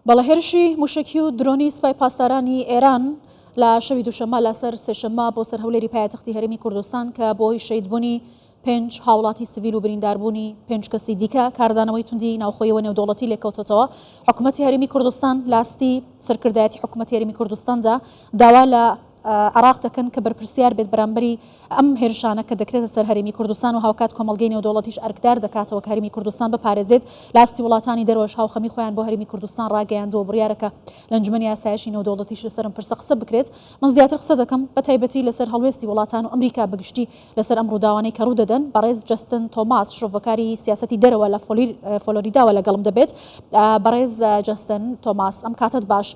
بەڵە هێرشی موشکی و درۆنی سوپای پاسدارانی ئێران لە شەوی دووشەمە لەسەر سێشەممە بۆ سەر هەولێری پایتەختی هەرێمی کوردستان کە بۆی شەیدبوونی 5 هاوڵاتی سڤیل و برینداربوونی 5 کەسی دیکە کاردانەوەی توندی ناوخۆیەوە نێودوڵەتی لێکەوتەوە. حکوومەتی هەرێمی کوردستان لاستی سەرکردایەتی حکوومەتی هەرێمی کوردستاندا داوا لە عراق دەکەن کە بەرپرسیار بێت بەرامبەری ئەم هێرشانە کە دەکرێتە سەر هەرێمی کوردستان و هاوکات کۆمەڵگەی نێودوڵەتیش ئەرکدار دەکاتەوە کە هەرێمی کوردستان بپارێزێت. لاستی وڵاتانی دەرەوەش هاوخەمی خۆیان بۆ هەرێمی کوردستان ڕاگەیاندەوە بڕیارەکە لە ئەنجومەنی یاسایشی نێودوڵەتیش لەسەرم پرسە قسە بکرێت. من زیاتر قسە دەکەم بە تایبەتی لەسەر هەڵوێستی وڵاتان و ئەمریکا بەگشتی لەسەر ئەم ڕووداوانەی کە ڕوودەدەن. بەڕێز جەستن تۆماس شرۆڤەکاری سیاسەتی دەرەوە لە فلۆریداوە لەگەڵم دەبێت. بەڕێز جەستن تۆماس ئەم کاتت باش.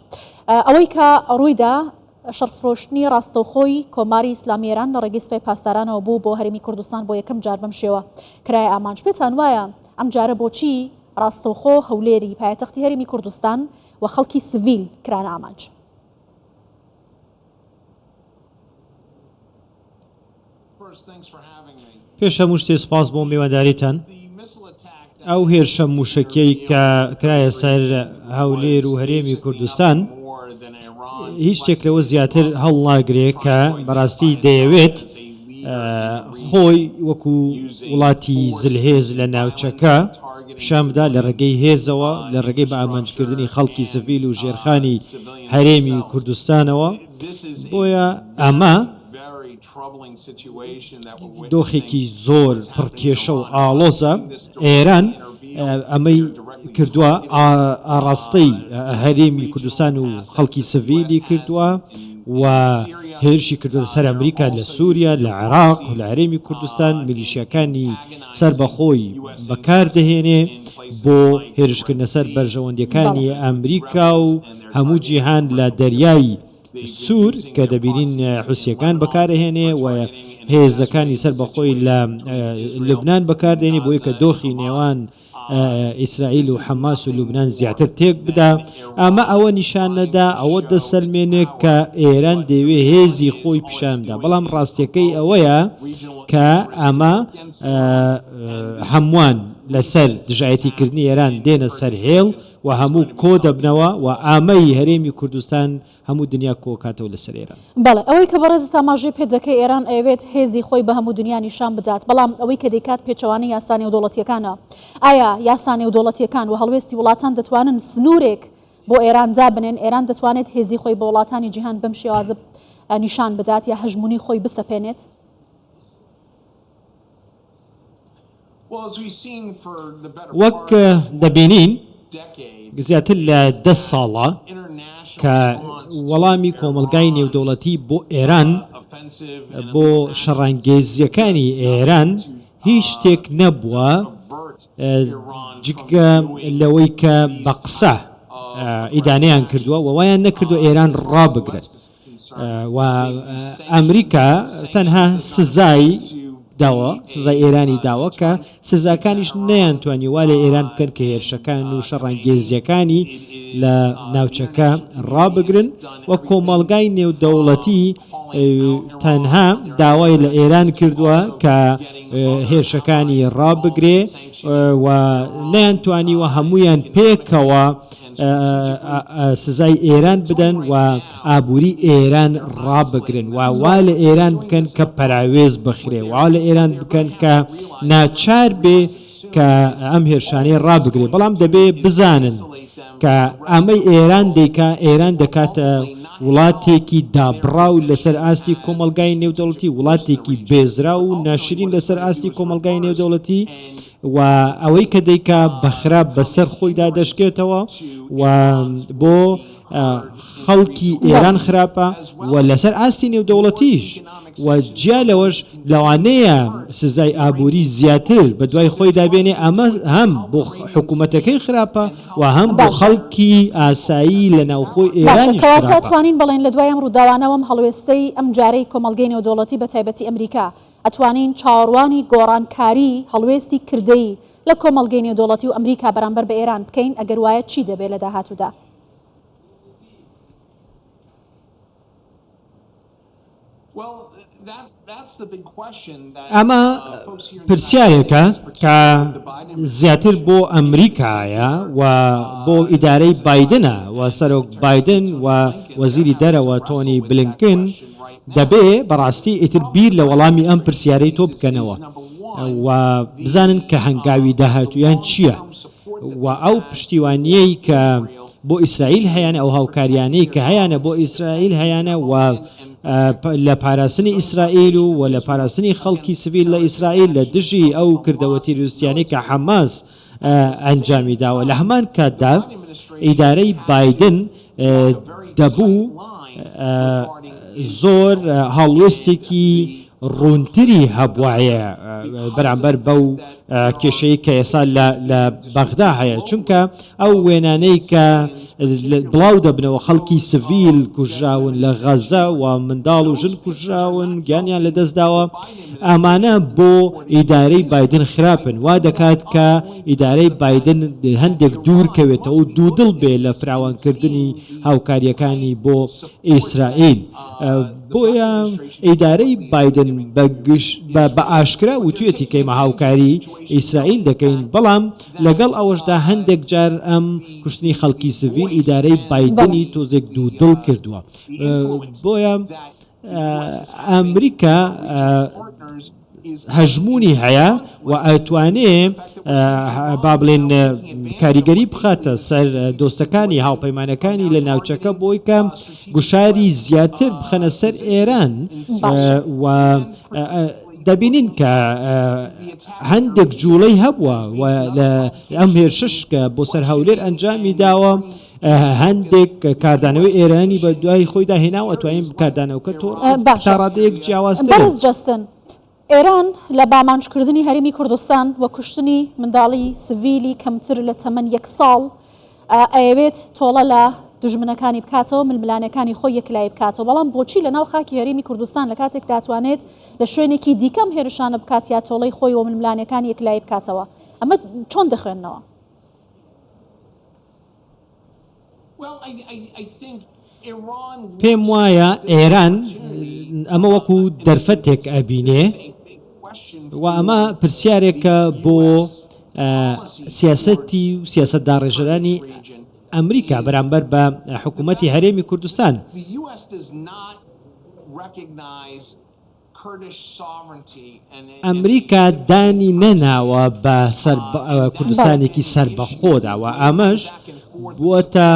ئەوەی کە ڕوویدا شەڕفرۆشتنی ڕاستەوخۆی کۆماری ئیسلامی ئێران لە ڕێگەی سوپای پاسدارانەوە بوو بۆ هەرێمی کوردستان بۆ یەکەم جار بەم شێوە کرای ئامانج. پێتان وایە ئەم جارە بۆچی ڕاستەوخۆ هەولێری پایتەختی هەرێمی کوردستان و خەڵکی سڤیل کران ئامانج؟ پێش هەموو شتێ سپاس بۆ میوانداریتان. ئەو هێرشە موشکیەی کە کرایە سەر هەولێر و هەرێمی کوردستان هیچ شتێک لەوە زیاتر هەڵ ناگرێت کە بەڕاستی دەیەوێت خۆی وەکو وڵاتی زلهێز لە ناوچەکە پیشان بدا لە ڕێگەی هێزەوە لە ڕێگەی بە ئامانجکردنی خەڵکی سڤیل و ژێرخانی هەرێمی کوردستانەوە. بۆیە ئەمە دۆخێکی زۆر پڕکێشە و ئاڵۆزە. ئێران ئەمەی کردووە ئاڕاستەی هەرێمی کوردستان و خەڵکی سڤیلی کردووە و هێرشی کردووە سەر ئەمریکا لە سووریا لە عێراق و لە هەرێمی کوردستان میلیشیەکانی سەر بەخۆی بەکاردەهێنێ بۆ هێرشکردنە سەر بەرژەوەندەکانی ئەمریکا و هەموو جیهان لە دەریای سوور کە دەبینین حوسیەکان بەکارهێنێ و هێزەکانی سەر بەخۆی لە لوبنان بەکاردێنێ بۆی کە دۆخی نێوان ئیسرائیل و حەماس و لوبنان زیاتر تێک بدا. ئەمە ئەوە نیشان نەدا ئەوە دەسەلمێنێت کە ئێران دەوێ هێزی خۆی پیشاندا. بەڵام ڕاستیەکەی ئەوەیە کە ئەمە هەمووان لەسەر دژایەتیکردنی ئێران دێنە سەر هێڵ و هەموو کۆ دەبنەوە و ئامەی هەرێمی کوردستان هەموو دنیا کۆکاتەوە لەسەر ئێران. بەڵێ ئەوەی کە بەڕێز تاماژەی پێ دەکەی ئێران ئەوێت هێزی خۆی بە هەموو دنیا نیشان بدات. بەڵام ئەوەی کە دەیکات پێچەوانەی یاسا نێودوڵەتیەکانە. ئایا یاسا نێودوڵەتیەکان و هەڵوێستی وڵاتان دەتوانن سنوورێک بۆ ئێران دابنێن؟ ئێران دەتوانێت هێزی خۆی بە وڵاتانی جیهان بەم شێوازە نیشان بدات یا هەژمونی خۆی بسەپێنێت؟ وەک دەبینین زیاتر لە 10 ساڵە کە وەڵامی کۆمەلگای نێودەوڵەتی بۆ ئێران بۆ شەڕانگێزیەکانی ئێران هیچ شتێک نەبووە جگە لەوەی کە بە قسە ئیدانەیان کردووە و وایان نەکردو ئێران ڕابگرێت و ئەمریکا تەنها سزای داوە سزای ئێرانی داوە کە سزاکانیش نەیانتوانی وا لە ئێران بکەن کە هێرشەکان و شەڕانگێزیەکانی لە ناوچەکە ڕابگرن و کۆمەڵگای نێودەوڵەتی تەنها داوای لە ئێران کردووە کە هێرشەکانی ڕابگرێ و نەیانتوانی و هەمویان پێکەوە سزای ئێران بدەن و ئابووری ئێران ڕابگرن و وا لە ئێران بکەن کە پەراوێز بخرێ وا لە ئێران بکەن کە ناچار بێ کە ئەم هێرشانەی ڕابگرێ. بەڵام دەبێ بزانن کە ئەمەی ئێران دیکە ئێران دەکاتە وڵاتێکی دابڕاو لەسەر ئاستی کۆمەلگای نێودەوڵەتی وڵاتێکی بێزرا و ناشرین لەسەر ئاستی کۆمەلگای نێودەوڵەتی و ئەوەی کە دەیکا بەخراپ بەسەر خۆیدا دەشکێتەوە و بۆ خەڵکی ئێران خراپە و لەسەر ئاستی نێودەوڵەتیش و جیا لەوەش لەوانەیە سزای ئابووری زیاتر بە دوای خۆی دابێنێ. ئەمە هەم بۆ حکوومەتەکەی خراپە و هەم بۆ خەڵکی ئاسایی لە ناوخۆی ئێران. کەواتە توانین بڵێن لە دوای ئەم ڕووداوانەوەم هەڵوێستەی ئەم جارەی کۆمەلگەی نێودەوڵەتی بە تایبەتی ئەمریکا ئەتوانین چاوەڕوانی گۆڕانکاری هەڵوێستی کردەی لە کۆمەلگەی نێودەوڵەتی و ئەمریکا بەرامبەر بە ئێران بکەین؟ ئەگەر وایە چی دەبێت لە داهاتوودا؟ ئەمە پرسیارێکە کە زیاتر بۆ ئەمریکایە و بۆ ئیدارەی بایدنە و سەرۆک بایدن و وەزیری دەرەوە تۆنی بلینکن دەبێ بەڕاستی ئیتر بیر لە وەڵامی ئەم پرسیارەی تۆ بکەنەوە و بزانن کە هەنگاوی داهاتویان چییە و ئەو پشتیوانیەی کە بۆ ئیسرائیل هەیەە ئەو هاوکاریانەی کە هەیەە بۆ ئیسرائیل هەیەە و لە پاراستنی ئیسرائیل و لە پاراستنی خەڵکی سڤیل لە ئیسرائیل لە دژی ئەو کردەوە تیرروسیانەی کە حەماس ئەنجامی داوە لە هەمان کاتدا ئیدارەی بایدن دەبوو زۆر هەڵوێستێکی ڕوونتری هەبوایە بەرامبەر بەو کێشەی کە ئێسا لە بەغدا هەیە چونکە ئەو وێنانەی کە بڵاو دەبنەوە خەڵکی سڤیل کوژراون لە غەزە و منداڵ و ژن کوژراون گیانیان لەدەستداوە ئەمانە بۆ ئیدارەی بایدن خراپن وا دەکات کە ئیدارەی بایدن هەندێک دوور کەوێتەوە و دوودڵ بێ لە فراوانکردنی هاوکاریەکانی بۆ ئیسرائیل بۆیە ئیدارەی بایدن بە ئاشکرا وتوێتی کەیمە هاوکاری ئیسرائیل دەکەین بەڵام لەگەڵ ئەوەشدا هەندێک جار ئەم کوشتنی خەڵکی سڤیل ئیدارەی بایدنی تۆزێک دوودڵ کردووە بۆیە ئەمریکا هەژمونی هەیە و ئەتوانێ با بڵێن کاریگەری بخاتە سەر دۆستەکانی هاوپەیمانەکانی لە ناوچەکە بۆی کە گوشاری زیاتر بخەنە سەر ئێران و دەبینین کە هەندێک جوڵەی هەبووە و لە ئەم هێرشش کە بۆ سەر هەولێر ئەنجامی داوە هەندێک کاردانەوەی ئێرانی بە دوای خۆیدا هێنا و ئەتوانین کاردانەوەکە تا ڕادەیەک جیاوازتر جستن ئێران لە بامانجکردنی هەرێمی کوردستان و کوشتنی منداڵی سڤیلی کەمتر لە تەمەن 1 ساڵ ئەوێت تۆڵە لە دژمنەکانی بکاتەوە ململانەکانی خۆی یەکلای بکاتەوە بەڵام بۆچی لە ناو خاکی هەرێمی کوردستان لە کاتێک داتوانێت لە شوێنێکی دیکەم هێرشانە بکات یا تۆڵەی خۆی و ململانەکانی یەکلای بکاتەوە ئەمە چۆن دەخوێننەوە؟ پێم وایە ئێران ئەمە وەکو دەرفەتێک ئەبینێ و ئەمە پرسیارێکە بۆ سیاسەتی و سیاسەت داڕێژەرانی ئەمریکا بەرامبەر بە حکوومەتی هەرێمی کوردستان ئەمریکا دانی نەناوە بە کوردستانێکی سربەخۆدا و ئەمەش بووەتە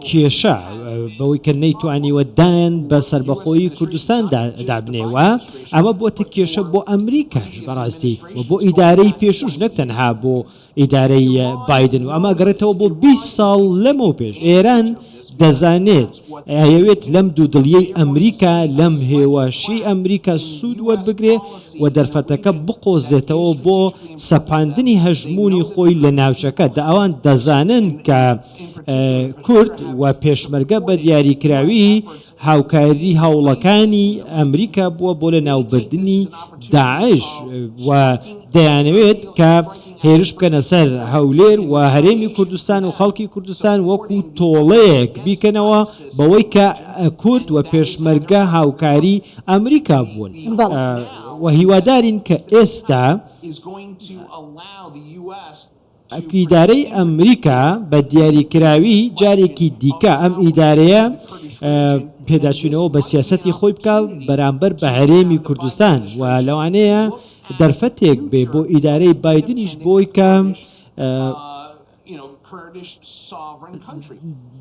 کێشە بەوەی کە نەیتوانیوە دایان بە سربەخۆیی کوردستان دابنێوە ئەمە بووەتە کێشە بۆ ئەمریکاش بەڕاستی و بۆ ئیدارەی پێشوش نەک تەنها بۆ ئیدارەی بایدن و ئەمە گەڕێتەوە بۆ 20 ساڵ لەمەوە پێش ئێران دەزانێت ئەوێت لەم دوودڵیەی ئەمریکا لەم هێواشی ئەمریکا سوود وەربگرێ و دەرفەتەکە بقۆزێتەوە بۆ سەپاندنی هەژمونی خۆی لە ناوچەکە ئەوان دەزانن کە کورد و پێشمەرگە بە دیاریکراوی هاوکاری هەوڵەکانی ئەمریکا بووە بۆ لە ناوبردننی داعش و دەیانەوێت کە هێرش بکەنە سەر هەولێر و هەرێمی کوردستان و خەڵکی کوردستان وەکو تۆڵەیەک بیکەنەوە بەوەی کە کورد و پێشمەرگە هاوکاری ئەمریکا بوون و هیوادارین کە ئێستا ئیدارەی ئەمریکا بە دیاریکراوی جارێکی دیکە ئەم ئیدارەیە پێداچوونەوە بە سیاسەتی خۆی بکە بەرامبەر بە هەرێمی کوردستان و لەوانەیە دەرفەتێک بێ بۆ ئیدارەی بایدنیش بۆی کە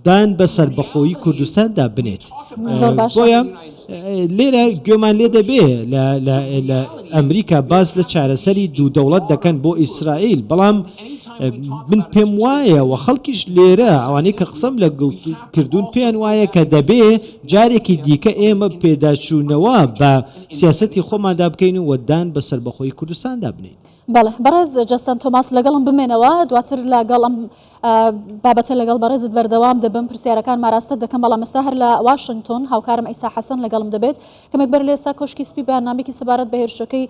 دان بە سربەخۆیی کوردستاندا بنێت بۆیە لێرە گوێمان لێ دەبێ لە ئەمریکا باز لە چارەسەری دوو دەوڵەت دەکەن بۆ ئیسرائیل بەڵام من پێم وایە و خەڵکیش لێرە ئەوانەی کە قسەم لە کردوون پێیان وایە کە دەبێ جارێکی دیکە ئێمە پێداچوونەوە بە سیاسەتی خۆماندا بکەین و دان بە سربەخۆیی کوردستاندا بنین. بەڵێ بەڕێز جەستەن تۆماس لەگەڵم بمێنەوە دواتر لەگەڵم بابەتە لەگەڵ بەڕێزت بەردەوام دەبم پرسیارەکان ماراستە دەکەم بەڵام ئێستا هەر لە واشنگتن هاوکارم ئەیسا حەسەن لەگەڵم دەبێت کەمێک بەر لە ئێستا کۆشکی سپی بەیاننامێکی سەبارەت بە هێرشەکەی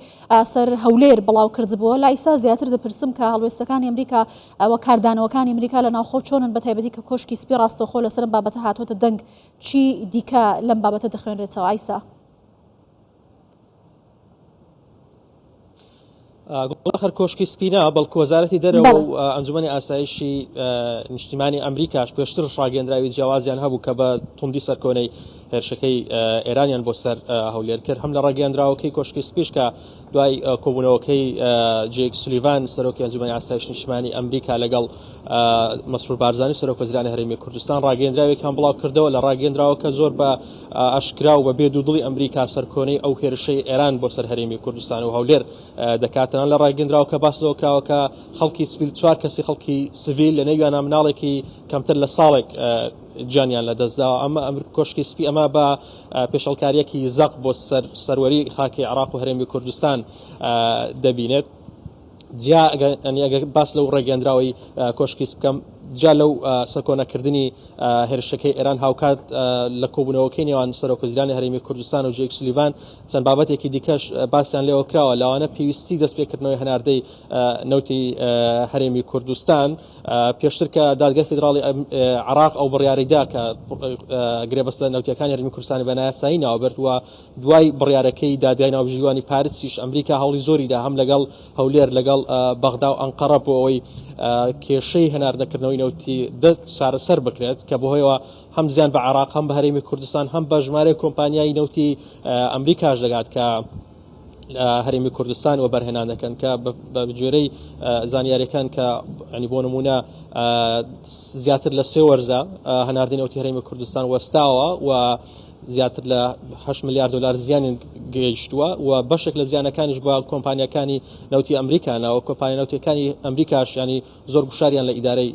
سەر هەولێر بڵاو کردبووە لە ئیسا زیاتر دەپرسم کە هەڵوێستەکانی ئەمریکا ئەوە کاردانەوەکانی ئەمریکا لە ناوخۆ چۆنن بە تایبەتی کە کۆشکی سپی ڕاستەخۆ لەسەر بابەتە هاتوۆتە دەنگ چی دیکە لەم بابەتە دەخوێنرێتەوە ئایسا؟ آخر کۆشکی سپینا بەڵکو وەزارەتی دەرەوە و ئەنجومەنی ئاسایشی نیشتیمانی ئەمریکاش پێشتر ڕاگەندراوی جیاوازیان هەبوو کە بە توندی سەرکۆنەی هێرشەکەی ئێرانیان بۆ سەر هەولێر کرد هەم لە ڕاگەندراوەکەی کۆشکی سپیش کە دوای کۆبوونەوەکەی جێک سولیڤان سەرۆکی ئەنجومەنی ئاسایشی نیشتیمانی ئەمریکا لەگەڵ مەسرور بارزانی سەرۆک وەزیرانی هەرێمی کوردستان ڕاگەندراوێکیان بڵاو کردەوە لە ڕاگەندراوەکە زۆر بە ئاشکرا و بە بێدوودڵی ئەمریکا سەرکۆنەی ئەو هێرشەی ئێران بۆ سەر هەرێمی کوردستان و هەولێر دەکاتەوە لە ڕاگەندراوەکە باسەوە کراوەکە خەڵکی سپیل چوار کەسی خەڵکی سڤیل لە نێویانە مناڵێکی کەمتر لە ساڵێک جانیان لە دەستداوە ئەمە کۆشکی سپی ئەمە بە پێشەڵکاریەکی زەق بۆ سەروەری خاکی عێراق و هەرێمی کوردستان دەبینێت جیا ئەگە باس لەو ڕێگەندراوی کۆشکی بکەم جا لەو سەکۆنەکردنی هێرشەکەی ئێران هاوکات لە کۆبوونەوەکەی نێوان سەرۆک وەزیرانی هەرێمی کوردستان و جێک سولیڤان چەند بابەتێکی دیکەش باسییان لێەوە کراوە لەوانە پێویستی دەستپێکردنەوەی هەناردەی نەوتی هەرێمی کوردستان پێشتر کە دادگای فیدراڵی عێراق ئەو بڕیارەیدا کە گرێبەستە نەوتیەکانی هەرێمی کوردستانی بە نایاسایی ناوبرد و دوای بڕیارەکەی دادگای ناوبژیوانی پارێزیش ئەمریکا هەوڵی زۆریدا هەم لەگەڵ هەولێر لەگەڵ بەغدا و ئەنقەرە بۆ ئەوەی کێشەی هەناردەکردنەوەی نەوتی دەست چارەسەر بکرێت کە بەهۆیەوە هەم زیان بە عێراق هەم بە هەرێمی کوردستان هەم بە ژمارەی کۆمپانیای نەوتی ئەمریکاش دەگات کە هەرێمی کوردستان و بەرهێنان دەکەن کە بە جۆرەی زانیاریەکان کە ینی بۆ نمونە زیاتر لە 3 وەرزە هەناردەی نەوتی هەرێمی کوردستان وەستاوە و زیاتر لە 8 میلیارد دلار زیانی گەیشتووە و بەشێک لە زیانەکانیش بە کۆمپانیەکانی نەوتی ئەمریکانەوە کۆمپانیا نەوتەکانی ئەمریکاش ینی زۆر گوشاریان لە ئیدارەی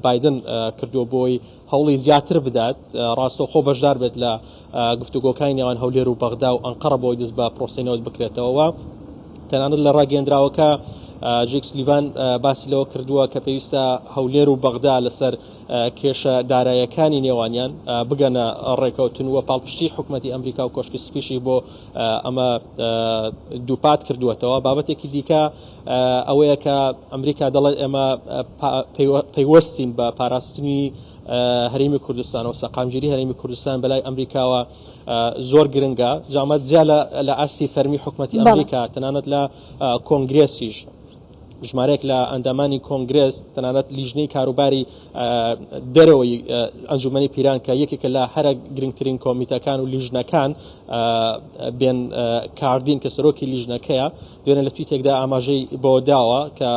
بایدن کردووە بۆی هەوڵی زیاتر بدات ڕاستە خۆ بەشدار بێت لە گفتوگۆکانی نێوان هەولێر و بەغدا و ئەنقەرە بۆی دەست بە پرۆسەینەوە بکرێتەوە تەنانەت لە ڕاگەندراوەکە جێک سولیڤان باسی لەوە کردووە کە پێویستە هەولێر و بەغدا لەسەر کێشە داراییەکانی نێوانیان بگەنە ڕێکەوتن و پاڵپشتی حکوومەتی ئەمریکا و کۆشکی سپیشی بۆ ئەمە دووپات کردووەتەوە بابەتێکی دیکە ئەوەیە کە ئەمریکا دەڵێت ئێمە پەیوەستین بە پاراستنی هەرێمی کوردستان و سەقامگیری هەرێمی کوردستان بەلای ئەمریکاوە زۆر گرنگە جامەت جیا لە ئاستی فەرمی حکوومەتی ئەمریکا تەنانەت لە کۆنگرێسیش ژمارەیەک لە ئەندامانی کۆنگرس تەنانەت لیژنەی کاروباری دەرەوەی ئەنجومەنی پیران کە یەکێکە لە هەرە گرنگترین کۆمیتەکان و لیژنەکان بێن کاردین کە سەرۆکی لیژنەکەیە دوێنێ لە تویتێکدا ئاماژەی بۆ داوە کە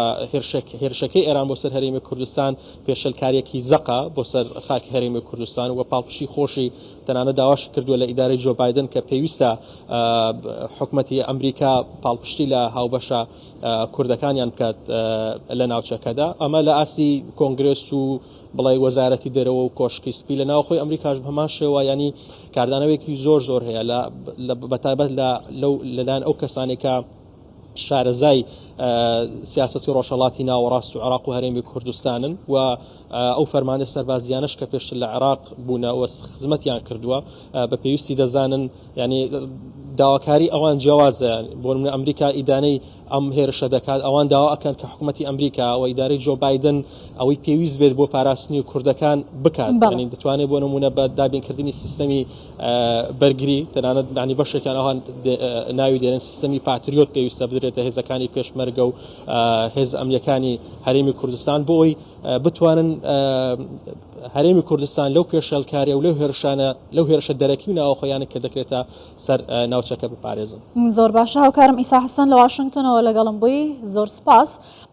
هێرشەکەی ئێران بۆ سەر هەرێمی کوردستان پێشەلکاریەکی زەقە بۆ سەر خاکی هەرێمی کوردستان و پاڵپشتی خۆشی تەنانەت داواش کردووە لە ئیدارەی جۆ بایدن کە پێویستە حکوومەتی ئەمریکا پاڵپشتی لە هاوبەشە کوردەکانیان بکات لە ناوچەکەدا ئەمە لە ئاسی کۆنگرس و بڵای وەزارەتی دەرەوە و کۆشکی سپی لە ناوخۆی ئەمریکاش بەمان شێوە ینی کاردانەوەیەکی زۆر هەیە بەتایبەت لەلایەن ئەو کەسانێکە شارەزای سیاسەتی ڕۆژهەڵاتی ناوەڕاست و عێراق و هەرێمی کوردستانن و ئەو فەرمانە سەربازیانش کە پێشتر لە عێراق بوونەوە خزمەتیان کردووە بە پێویستی دەزانن ینی داواکاری ئەوان جیاوازە بۆ نمونە ئەمریکا ئیدانەی ئەم هێرشە دەکات ئەوان داوا ئەکەن کە حکوومەتی ئەمریکا و ئیدارەی جۆ بایدن ئەوەی پێویست بێت بۆ پاراستنی و کوردەکان بکات ینی دەتوانێت بۆ نمونە بە دابینکردنی سیستەمی بەرگری تەنانەت معنی بەشێکیان ئەوان ناوی دێنن سیستەمی پاتریۆت پێویستە بدرێتە هێزەکانی پێشمەرگە و هێز ئەمنیەکانی هەرێمی کوردستان بۆی بتوانن هەرێمی کوردستان لەو پێشەلکاریە و لەو هێرشە دەرەکی و ناوەخۆیانە کە دەکرێتە سەر ناوچەکە بپارێزن. زۆر باشە هاوکارم ئیسا حەسەن لە واشنگتنەوە لەگەڵم بووی زۆر سپاس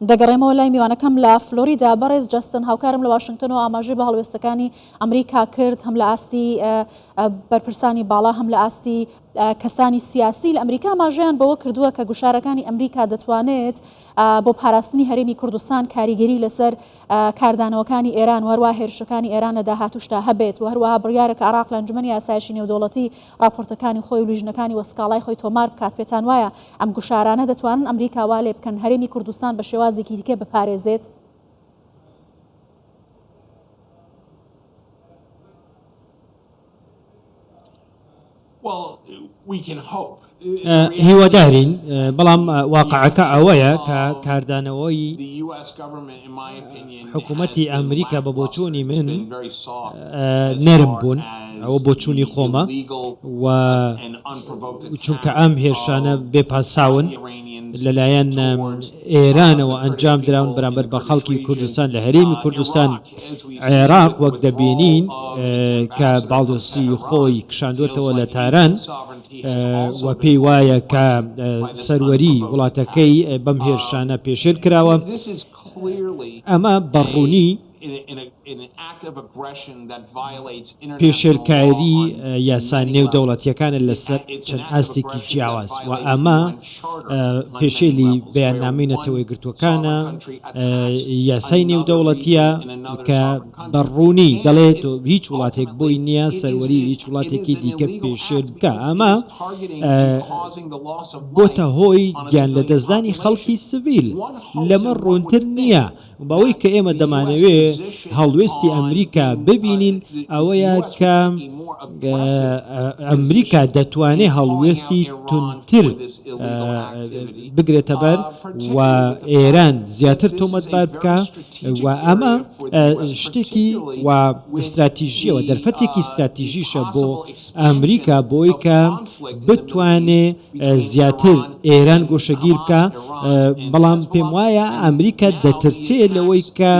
دەگەڕێمەوە لای میوانەکەم لە فلۆریدا بەڕێز جەستن هاوکارم لە واشنگتنەوە ئاماژەی بە هەڵوێستەکانی ئەمریکا کرد هەم لە ئاستی بەرپرسانی باڵا هەم لە ئاستی کەسانی سیاسی لە ئەمریکا ئاماژەیان بەوە کردووە کە گوشارەکانی ئەمریکا دەتوانێت بۆ پاراستنی هەرێمی کوردستان کاریگەری لەسەر کاردانەوەکانی ئێران وەروە هێرشەکانی ئێران لە داهاتووشدا هەبێت و هەروەها بڕیارێک عێراق لە ئەنجومەنی ئاسایشی نێودەوڵەتی راپۆرتەکانی خۆی و لیژنەکانی وەسکاڵای خۆی تۆمار بکات پێتان وایە ئەم گوشارانە دەتوانن ئەمریکا وا لێ بکەن هەرێمی کوردستان بە شێوازێکی دیکە بپارێزێت؟ هیوادارین بەڵام واقعەکە ئەوەیە کە کاردانەوەی حکوومەتی ئەمریکا بە بۆچوونی من نەرم بوون ئەوە بۆچوونی خۆمە و چونکە ئەم هێرشانە بێپاساون لەلایەن ئێرانەوە ئەنجام دراون بەرامبەر بە خەڵکی کوردستان لە هەرێمی کوردستان عێراق وەک دەبینین کە باڵدۆسی خۆی کشاندوێتەوە لە تاران و پێی وایە کە سەروەری وڵاتەکەی بەم هێرشانە پێشێل کراوە ئەمە بەڕوونی پێشێلکاری یاسا نێودەوڵەتیەکانە لەسەر چەند ئاستێکی جیاواز و ئەمە پێشێلی بەیاننامەی نەتەوەی گرتوەکانە یاسای نێودەوڵەتیە کە بەڕوونی دەڵێت هیچ وڵاتێک بۆی نییە سەروەری هیچ وڵاتێکی دیکە پێشێل بکە ئەمە بۆتە هۆی گیان لە دەستدانی خەڵکی سڤیل لەمە ڕوونتر نییە باوەی کە ئێمە دەمانەوێت هەڵوێستی ئەمریکا ببینین ئەوەیە کە ئەمریکا دەتوانێت هەڵوێستی تونتر بگرێتە بەر و ئێران زیاتر تۆمەتبار بکە و ئەمە شتێکی و استراتیژیەوە دەرفەتێکی استراتیژیشە بۆ ئەمریکا بۆی کە بتوانێت زیاتر ئێران گۆشەگیر بکە بەڵام پێم وایە ئەمریکا دەترسێت لەوەی کە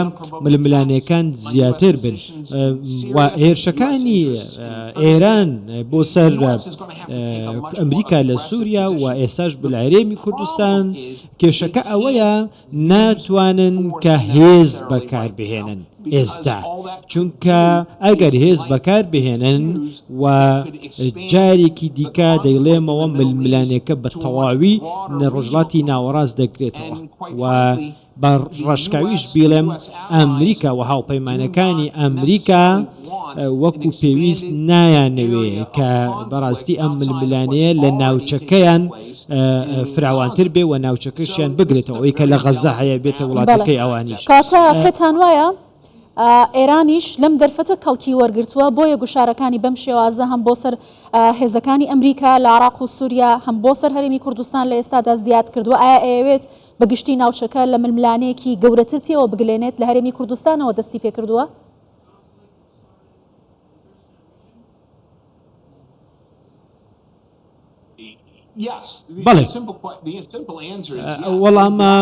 ململانەکان زیاتر بن و هێرشەکانی ئێران بۆ سەر ئەمریکا لە سووریا و ئێستاش بلایرێمی کوردستان کێشەکە ئەوەیە ناتوانن کە هێز بەکاربهێنن ئێستا چونکە ئەگەر هێز بەکار بهێنن و جارێکی دیکە دەیڵێمەوە ململانەکە بە تەواوی ڕۆژڵاتی ناوەڕاست دەگرێتەوە و بە ڕەشکاویش بیڵێم ئەمریکا و هاوپەیمانەکانی ئەمریکا وەکو پێویست نایانەوێ کە بەڕاستی ئەم ململانەیە لە ناوچەکەیان فراوانتر بێ و ناوچەکەشیان بگرێتەوە ئەوەی کە لە غەزە هەیە بێتە وڵاتەکەی ئەوانیش کاتە پێتان وایە ئێرانیش لەم دەرفەتە کەڵکی وەرگرتووە بۆیە گوشارەکانی بەم شێوازە هەم بۆ سەر هێزەکانی ئەمریکا لە عێراق و سووریا هەم بۆ سەر هەرێمی کوردستان لە ئێستادا زیاد کردووە ئایا ئەوێت بەگشتی ناوچەکە لە ململانەیەکی گەورەتر تێەوە بگلێنێت لە هەرێمی کوردستانەوە دەستی پێ کردووە؟ بەڵێ وەڵامە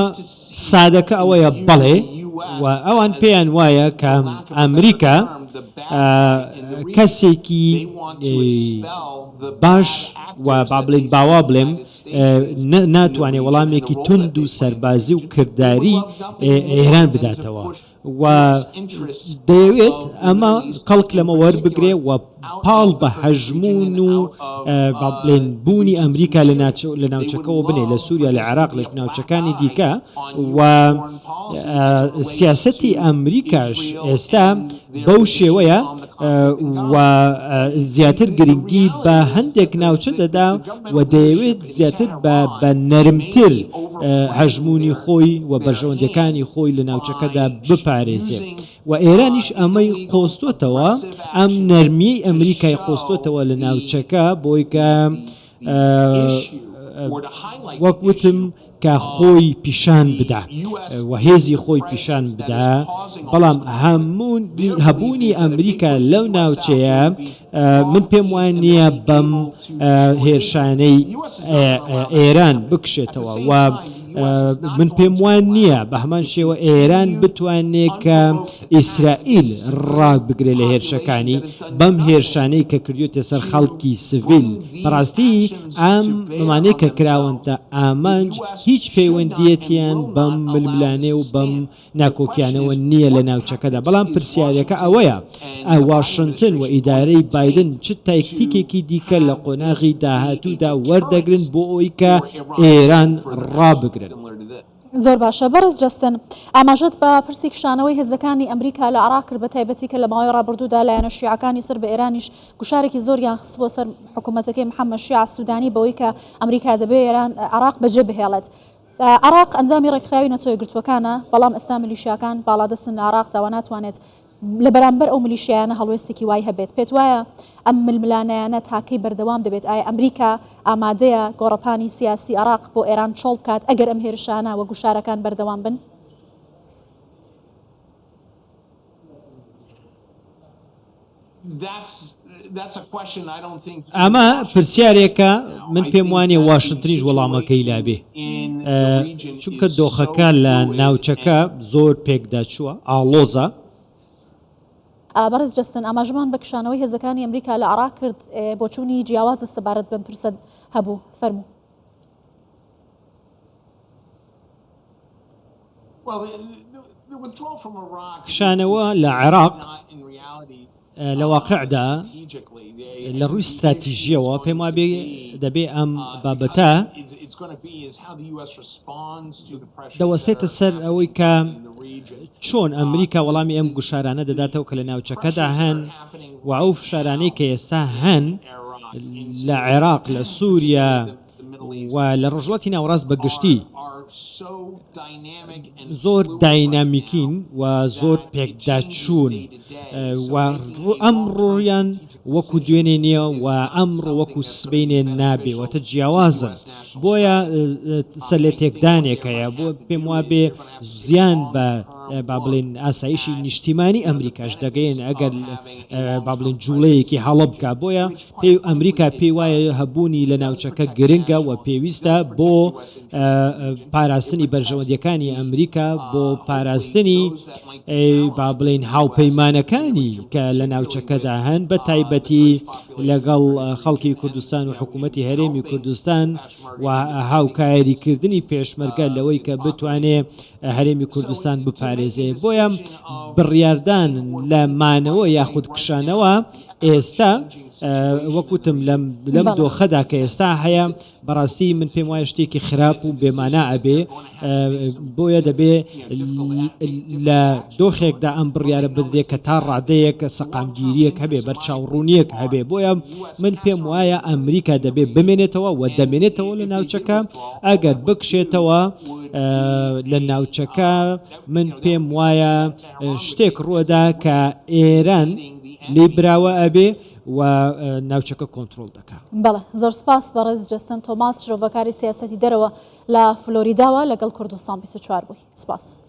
سادەکە ئەوەیە بەڵێ و ئەوان پێیان وایە کە ئەمریکا کەسێکی باش و با بڵێن باوا بڵێم ناتوانێت وەڵامێکی تند و سەربازی و کردداری ئێران بداتەوە و دەیەوێت ئەمە کەڵک لەمە وەربگرێ و پاڵ بە هەژمون و بڵێن بوونی ئەمریکا لە ناوچەکەەوە بنێ لە سووریا لە عێراق لە ناوچەکانی دیکە و سیاسەتی ئەمریکاش ئێستا بەو شێوەیە و زیاتر گرنگی بە هەندێک ناوچە دەدا و دەیەوێت زیاتر بە نەرمتر هەژمونی خۆی و بەژەوەندەکانی خۆی لە ناوچەکەدا بپارێزێ و ئێرانیش ئەمەی قۆستوتەوە ئەم نەرمیەی ئەمریکای قۆستوتەوە لە ناوچەکە بۆی کە وەک وتم کە خۆی پیشان بدا و هێزی خۆی پیشان بدا بەڵام هەبوونی ئەمریکا لەو ناوچەیە من پێم وان نییە بەم هێرشانەی ئێران بکشێتەوە و من پێم وان نییە بە هەمان شێوە ئێران بتوانێت کە ئیسرائیل ڕاک بگرێت لە هێرشەکانی بەم هێرشانەی کە کردوێتە سەر خەڵکی سڤیل بەڕاستی ئەم بمانەیە کە کراوەتە ئامانج هیچ پەیوەندیەتیان بەم ململانێ و بەم ناکۆکیانەوە نییە لە ناوچەکەدا بەڵام پرسیارەکە ئەوەیە واشنگتن و ئیدارەی بایدن چ تاکتیکێکی دیکە لە قۆناغی داهاتوودا وەردەگرن بۆ ئەوەی کە ئێران ڕابگرن. زۆر باشە بەڕز جەستن ئاماژەت بە پرسی کشانەوەی هێزەکانی ئەمریکا لە عێراق کرد بە تایبەتی کە لە ماوەی ڕابردوودا لایەنە شیعەکانی سەر بە ئێرانیش گوشارێکی زۆریان خست بۆ سەر حکوومەتەکەی محەممەد شیع سوودانی بەوەی کە ئەمریکا دەبێت ئێران عێراق بەجێ بهێڵێت. عێراق ئەنجامی ڕێکخراوی نەتەوەی گرتوەکانە بەڵام ئێستا میلیشیاکان باڵادەستن لە عێراق داوا ناتوانێت لە بەرامبەر ئەو میلیشیانە هەڵوێستێکی وای هەبێت. پێت وایە ئەم ململانەیانە تاکەی بەردەوام دەبێت ئایا ئەمریکا ئامادەیە گۆڕەپانی سیاسی عێراق بۆ ئێران چۆڵ بکات ئەگەر ئەم هێرشانە و گوشارەکان بەردەوام بن؟ ئەمە پرسیارێکە من پێم وانێ واشنگتنیش وەڵامەکەی لابێ چونکە دۆخەکە لە ناوچەکە زۆر پێکدا چووە ئاڵۆزە. بەڕێز جەستن ئاماژەمان بە کشانەوەی هێزەکانی ئەمریکا لە عێراق کرد بۆ چوونی جیاوازە سەبارەت بەم پرسە هەبوو فەرموو. کشانەوە لە عێراق لە واقعدا لە ڕووی استراتیژیەوە پێم وابێ دەبێ ئەم بابەتە دەوەستێتە سەر ئەوەی کە چۆن ئەمریکا وەڵامی ئەم گوشارانە دەداتەوە کە لە ناوچەکەدا هەن و ئەو فشارانەی کە ئێستا هەن لە عێراق لە سووریا و لە ڕۆژڵەتی ناوەڕاست بەگشتی زۆر داینامیکین و زۆر پێکداچوون و ئەم ڕۆیان وەکو دوێنێ نییە و ئەمڕۆ وەکو سبینێ نابێوەتە جیاوازن بۆیە سەر لێ تێکدانێکەیە بۆ پێم وابێ زیان بە با بڵێن ئاسایشی نیشتیمانی ئەمریکاش دەگەین ئەگەر با بڵێن جوڵەیەکی هەڵە بکە بۆیە ئەمریکا پێی وایە هەبوونی لە ناوچەکە گرنگە و پێویستە بۆ پاراستنی بەرژەوەندیەکانی ئەمریکا بۆ پاراستنی با بڵێن هاوپەیمانەکانی کە لە ناوچەکەدا هەن بە تایبەتی لەگەڵ خەڵکی کوردستان و حکوومەتی هەرێمی کوردستان و هاوکاریکردنی پێشمەرگە لەوەی کە بتوانێ هەرێمی کوردستان بپارێزێ بۆیە بڕیاردان لە مانەوە یاخود کشانەوە ئێستا وەکوتم لەم دۆخەدا کە ئێستا هەیە بەڕاستی من پێم وایە شتێکی خراپ و بێمانە ئەبێ بۆیە دەبێ لە دۆخێکدا ئەم بڕیارە بدرێت کە تا ڕادەیەک سەقامگیریەک هەبێ بەرچاوڕوونیەک هەبێ بۆیە من پێم وایە ئەمریکا دەبێ بمێنێتەوە و دەمێنێتەوە لە ناوچەکە ئەگەر بکشێتەوە لە ناوچەکە من پێم وایە شتێک ڕووەدا کە ئێران لێ براوە ئەبێ و ناوچەکە کۆنتترۆل دەکات. بەڵێ زۆر سپاس بەڕێز جەستن تۆماس شرۆڤەکاری سیاسەتی دەرەوە لە فلۆریداوە لەگەڵ کوردستان 24 بووی سپاس.